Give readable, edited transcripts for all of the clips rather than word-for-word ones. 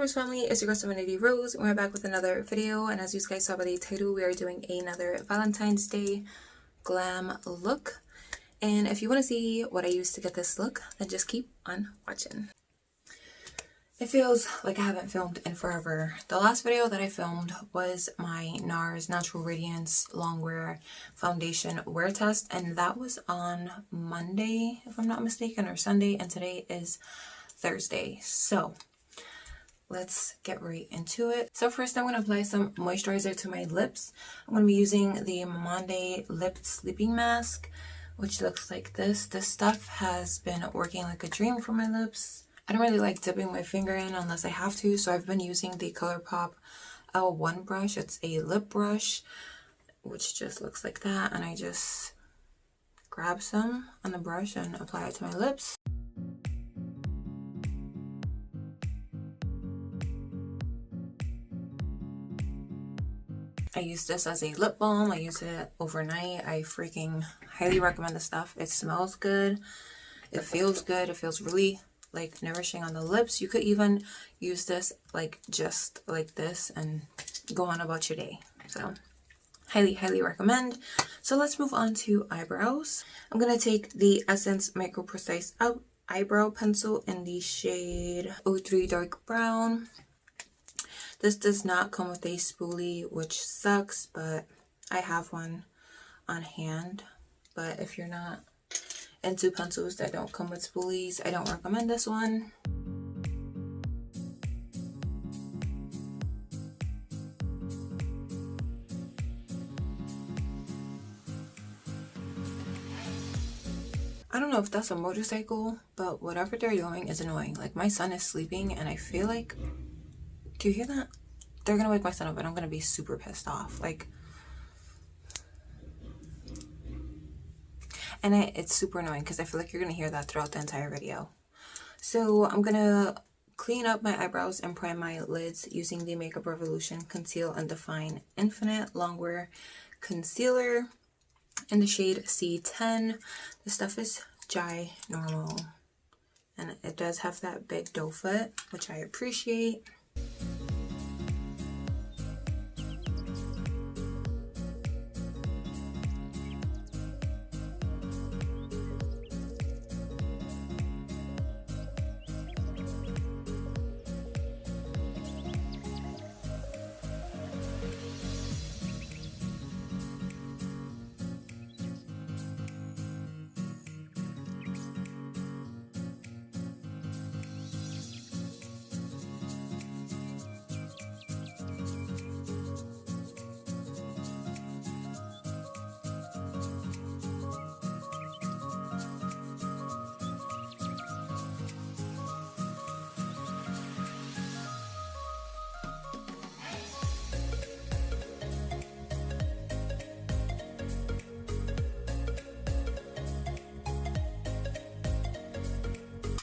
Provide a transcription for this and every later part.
Rose family, it's your girl Serenity Rose, and we're back with another video. And as you guys saw by the title, we are doing another Valentine's Day glam look. And if you want to see what I used to get this look, then just keep on watching. It feels like I haven't filmed in forever. The last video that I filmed was my NARS Natural Radiance Longwear Foundation Wear Test, and that was on Monday, if I'm not mistaken, or Sunday, and today is Thursday. So let's get right into it. So first I'm going to apply some moisturizer to my lips. I'm going to be using the Monday Lip Sleeping Mask, which looks like this. This stuff has been working like a dream for my lips. I don't really like dipping my finger in unless I have to, so I've been using the ColourPop L1 brush. It's a lip brush, which just looks like that, and I just grab some on the brush and apply it to my lips. I use this as a lip balm. I use it overnight. I freaking highly recommend this stuff. It smells good. It feels good. It feels really like nourishing on the lips. You could even use this like just like this and go on about your day. So highly recommend. So let's move on to eyebrows. I'm gonna take the Essence Micro Precise eyebrow pencil in the shade 03 Dark Brown. This does not come with a spoolie, which sucks, but I have one on hand. But if you're not into pencils that don't come with spoolies, I don't recommend this one. I don't know if that's a motorcycle, but whatever they're doing is annoying. Like, my son is sleeping and I feel like, do you hear that? They're gonna wake my son up and I'm gonna be super pissed off. Like, and it's super annoying because I feel like you're gonna hear that throughout the entire video. So I'm gonna clean up my eyebrows and prime my lids using the Makeup Revolution Conceal and Define Infinite Longwear Concealer in the shade C10. This stuff is ginormal, and it does have that big doe foot, which I appreciate.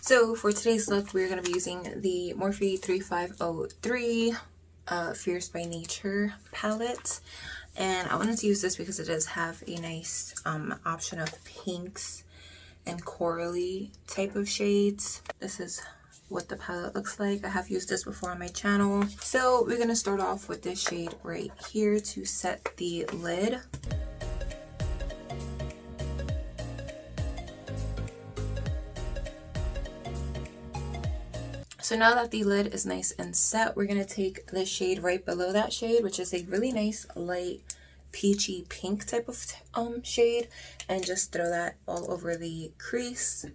So for today's look, we're going to be using the Morphe 3503 Fierce by Nature palette. And I wanted to use this because it does have a nice option of pinks and corally type of shades. This is what the palette looks like. I have used this before on my channel. So we're going to start off with this shade right here to set the lid. So now that the lid is nice and set, we're going to take the shade right below that shade, which is a really nice light peachy pink type of shade, and just throw that all over the crease.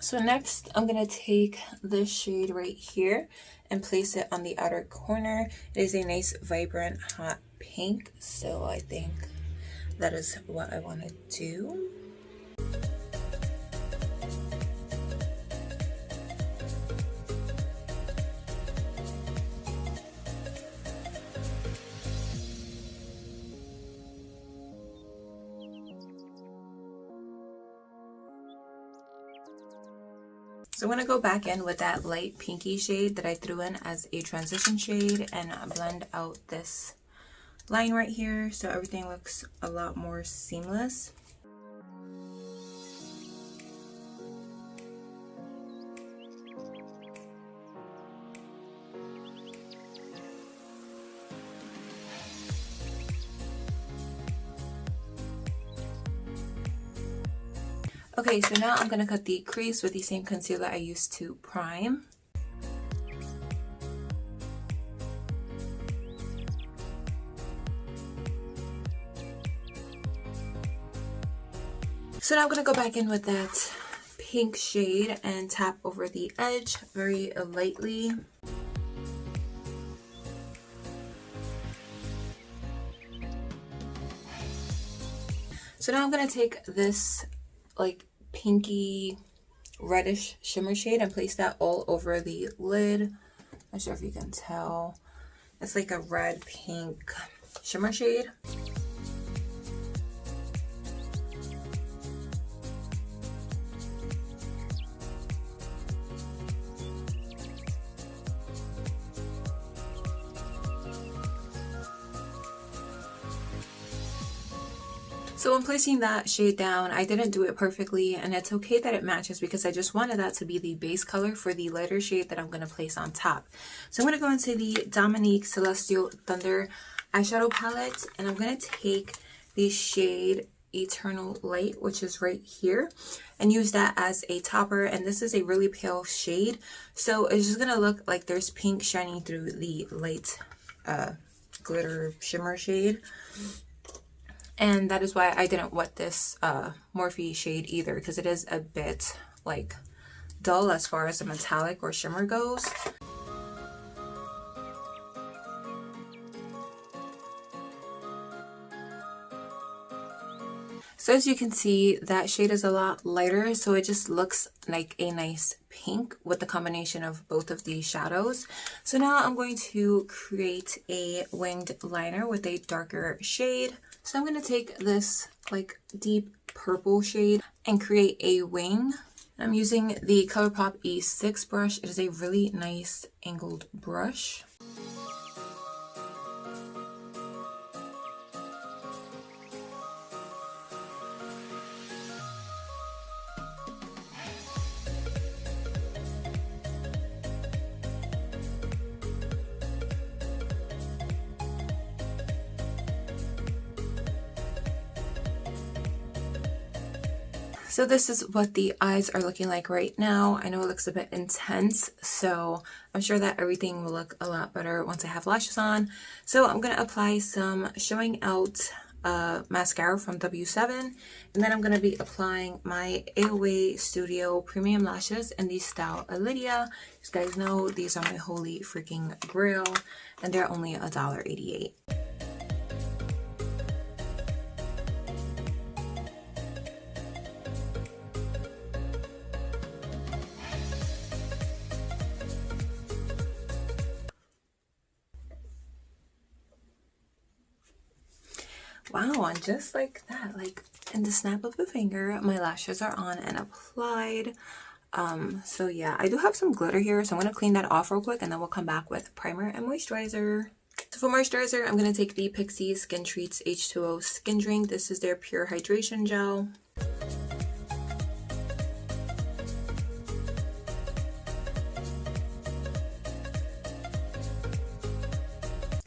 So next I'm going to take this shade right here and place it on the outer corner. It is a nice vibrant hot pink, so I think that is what I want to do. So I'm going to go back in with that light pinky shade that I threw in as a transition shade and blend out this line right here so everything looks a lot more seamless. Okay, so now I'm going to cut the crease with the same concealer I used to prime. So now I'm going to go back in with that pink shade and tap over the edge very lightly. So now I'm going to take this like pinky reddish shimmer shade and place that all over the lid. Not sure if you can tell. It's like a red pink shimmer shade. So when placing that shade down, I didn't do it perfectly, and it's okay that it matches because I just wanted that to be the base color for the lighter shade that I'm going to place on top. So I'm going to go into the Dominique Celestial Thunder eyeshadow palette, and I'm going to take the shade Eternal Light, which is right here, and use that as a topper. And this is a really pale shade, so it's just going to look like there's pink shining through the light glitter shimmer shade. And that is why I didn't wet this Morphe shade either, because it is a bit like dull as far as the metallic or shimmer goes. So as you can see, that shade is a lot lighter, so it just looks like a nice pink with the combination of both of these shadows. So now I'm going to create a winged liner with a darker shade. So I'm going to take this like deep purple shade and create a wing. I'm using the ColourPop E6 brush. It is a really nice angled brush. So this is what the eyes are looking like right now. I know it looks a bit intense, so I'm sure that everything will look a lot better once I have lashes on. So I'm going to apply some Showing Out mascara from W7, and then I'm going to be applying my AOA Studio Premium Lashes in the style Lydia. You guys know these are my holy freaking grail, and they're only $1.88. Wow, and just like that, like in the snap of a finger, my lashes are on and applied. So yeah, I do have some glitter here, so I'm going to clean that off real quick, and then we'll come back with primer and moisturizer. So for moisturizer, I'm going to take the Pixi Skin Treats H2O Skin Drink. This is their Pure Hydration Gel.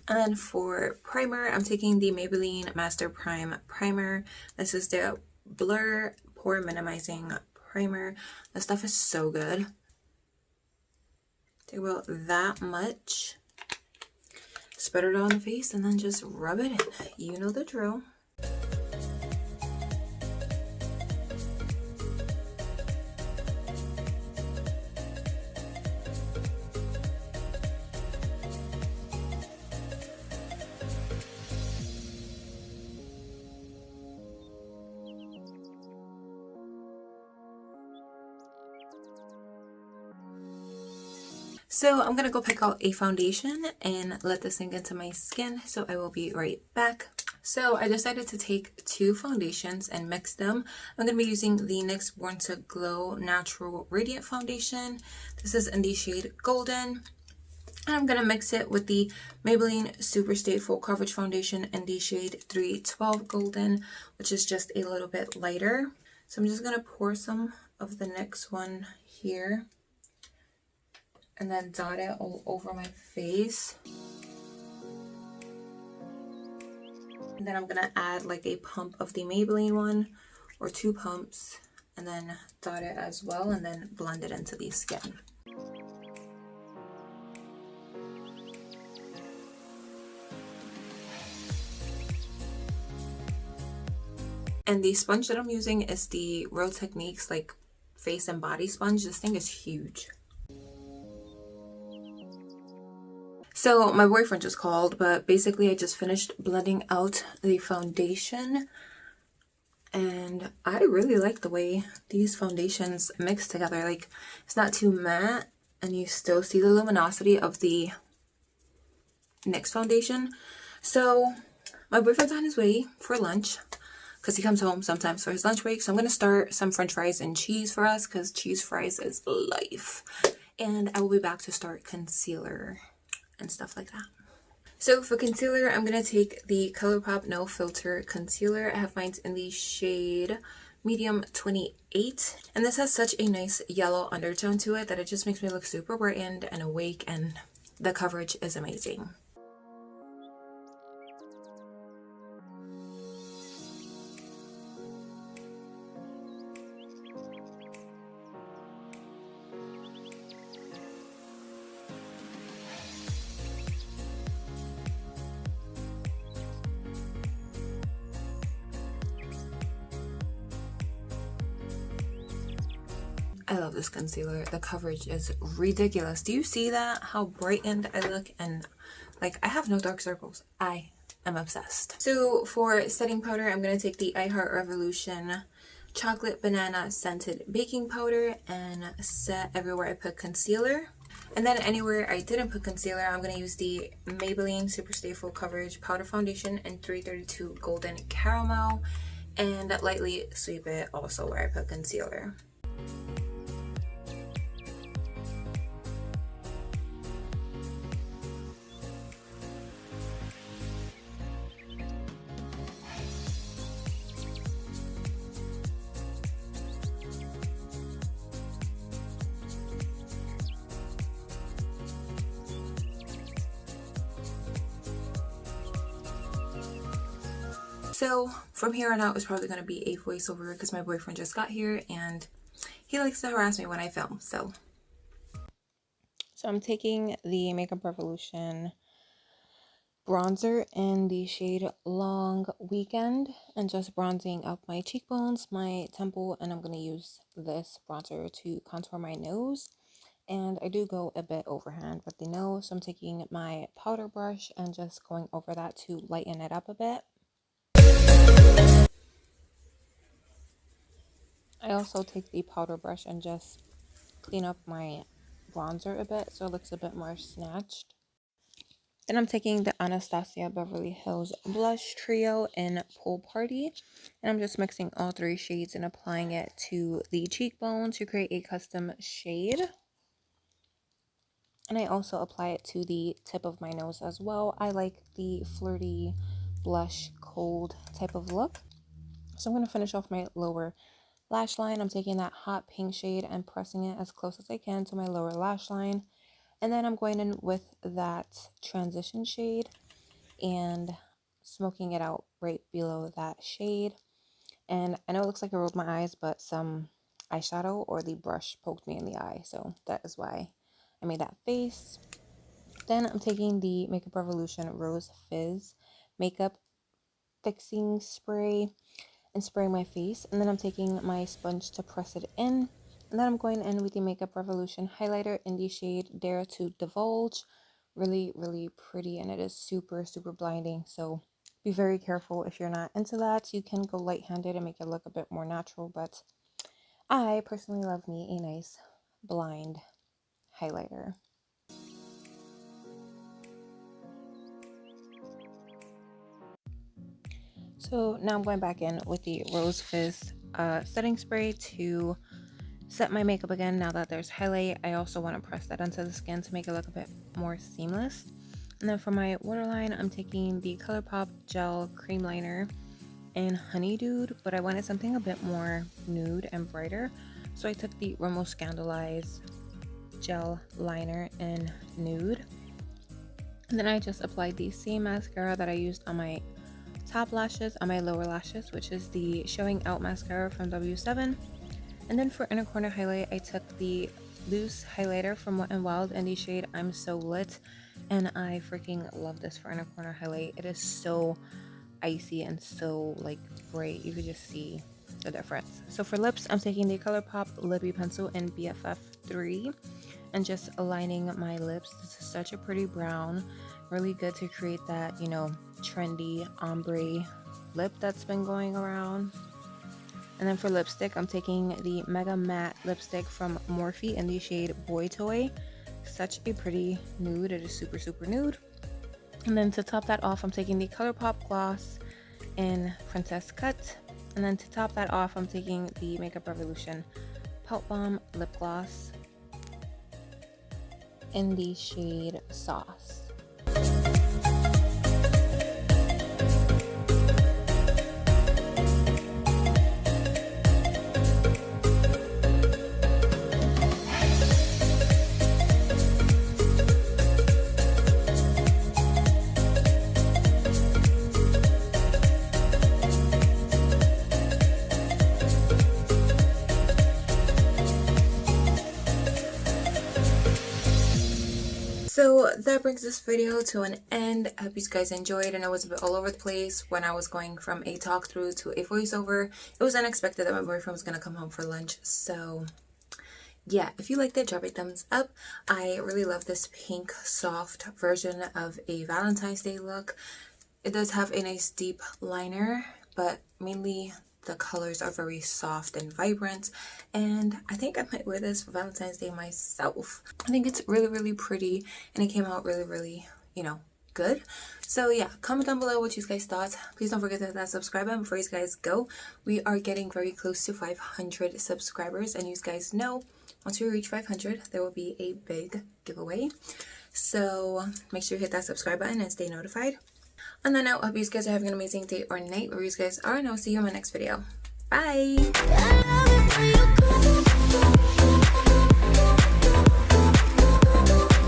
And then for primer, I'm taking the Maybelline Master Prime Primer. This is the Blur Pore Minimizing Primer. This stuff is so good. Take about that much. Spread it on the face and then just rub it in. You know the drill. So I'm going to go pick out a foundation and let this sink into my skin. So I will be right back. So I decided to take two foundations and mix them. I'm going to be using the NYX Born to Glow Natural Radiant Foundation. This is in the shade Golden. And I'm going to mix it with the Maybelline Super Stay Full Coverage Foundation in the shade 312 Golden, which is just a little bit lighter. So I'm just going to pour some of the NYX one here and then dot it all over my face. And then I'm going to add like a pump of the Maybelline one or 2 pumps and then dot it as well and then blend it into the skin. And the sponge that I'm using is the Real Techniques like face and body sponge. This thing is huge. So my boyfriend just called, but basically I just finished blending out the foundation. And I really like the way these foundations mix together. Like, it's not too matte and you still see the luminosity of the NYX foundation. So my boyfriend's on his way for lunch because he comes home sometimes for his lunch break. So I'm going to start some french fries and cheese for us because cheese fries is life. And I will be back to start concealer and stuff like that. So for concealer, I'm going to take the ColourPop No Filter Concealer. I have mine in the shade Medium 28. And this has such a nice yellow undertone to it that it just makes me look super brightened and awake, and the coverage is amazing. I love this concealer. The coverage is ridiculous. Do you see that? How brightened I look, and like I have no dark circles. I am obsessed. So for setting powder, I'm going to take the I Heart Revolution Chocolate Banana Scented Baking Powder and set everywhere I put concealer. And then anywhere I didn't put concealer, I'm going to use the Maybelline Super Stay Full Coverage Powder Foundation in 332 Golden Caramel and lightly sweep it also where I put concealer. So from here on out, it's probably going to be a voiceover because my boyfriend just got here and he likes to harass me when I film. So I'm taking the Makeup Revolution bronzer in the shade Long Weekend and just bronzing up my cheekbones, my temple, and I'm going to use this bronzer to contour my nose. And I do go a bit overhand with the nose, so I'm taking my powder brush and just going over that to lighten it up a bit. I also take the powder brush and just clean up my bronzer a bit so it looks a bit more snatched. Then I'm taking the Anastasia Beverly Hills Blush Trio in Pool Party. And I'm just mixing all 3 shades and applying it to the cheekbone to create a custom shade. And I also apply it to the tip of my nose as well. I like the flirty blush cold type of look. So I'm going to finish off my lower lash line. I'm taking that hot pink shade and pressing it as close as I can to my lower lash line. And then I'm going in with that transition shade and smoking it out right below that shade. And I know it looks like I rolled my eyes, but some eyeshadow or the brush poked me in the eye. So that is why I made that face. Then I'm taking the Makeup Revolution Rose Fizz Makeup Fixing Spray and spraying my face, and then I'm taking my sponge to press it in, and then I'm going in with the Makeup Revolution highlighter in the shade Dare to Divulge. Really pretty, and it is super blinding, so be very careful if you're not into that. You can go light-handed and make it look a bit more natural, but I personally love me a nice blind highlighter. So now I'm going back in with the Rose Fizz setting spray to set my makeup again. Now that there's highlight, I also want to press that onto the skin to make it look a bit more seamless. And then for my waterline, I'm taking the ColourPop Gel Cream Liner in Honey Dude, but I wanted something a bit more nude and brighter. So I took the Rimmel Scandaleyes Gel Liner in Nude. And then I just applied the same mascara that I used on my top lashes, on my lower lashes, which is the Showing Out mascara from W7. And then for inner corner highlight, I took the loose highlighter from Wet n Wild in the shade I'm So Lit, and I freaking love this for inner corner highlight. It is so icy and so like bright, you could just see the difference. So for lips, I'm taking the ColourPop Lippy Pencil in BFF3 and just aligning my lips. This is such a pretty brown, really good to create that, you know, trendy ombre lip that's been going around. And then for lipstick, I'm taking the Mega Matte lipstick from Morphe in the shade Boy Toy. Such a pretty nude. It is super, super nude. And then to top that off, I'm taking the ColourPop gloss in Princess Cut. And then to top that off, I'm taking the Makeup Revolution Pout Bomb lip gloss in the shade Sauce. So that brings this video to an end. I hope you guys enjoyed. And I was a bit all over the place when I was going from a talk through to a voiceover. It was unexpected that my boyfriend was going to come home for lunch. So yeah, if you liked it, drop a thumbs up. I really love this pink soft version of a Valentine's Day look. It does have a nice deep liner, but mainly the colors are very soft and vibrant, and I think I might wear this for Valentine's Day myself. I think it's really, really pretty, and it came out really, really, you know, good. So yeah, comment down below what you guys thought. Please don't forget to hit that subscribe button before you guys go. We are getting very close to 500 subscribers, and you guys know once we reach 500 there will be a big giveaway. So make sure you hit that subscribe button and stay notified. And then I hope you guys are having an amazing day or night wherever you guys are, and I'll see you in my next video. Bye!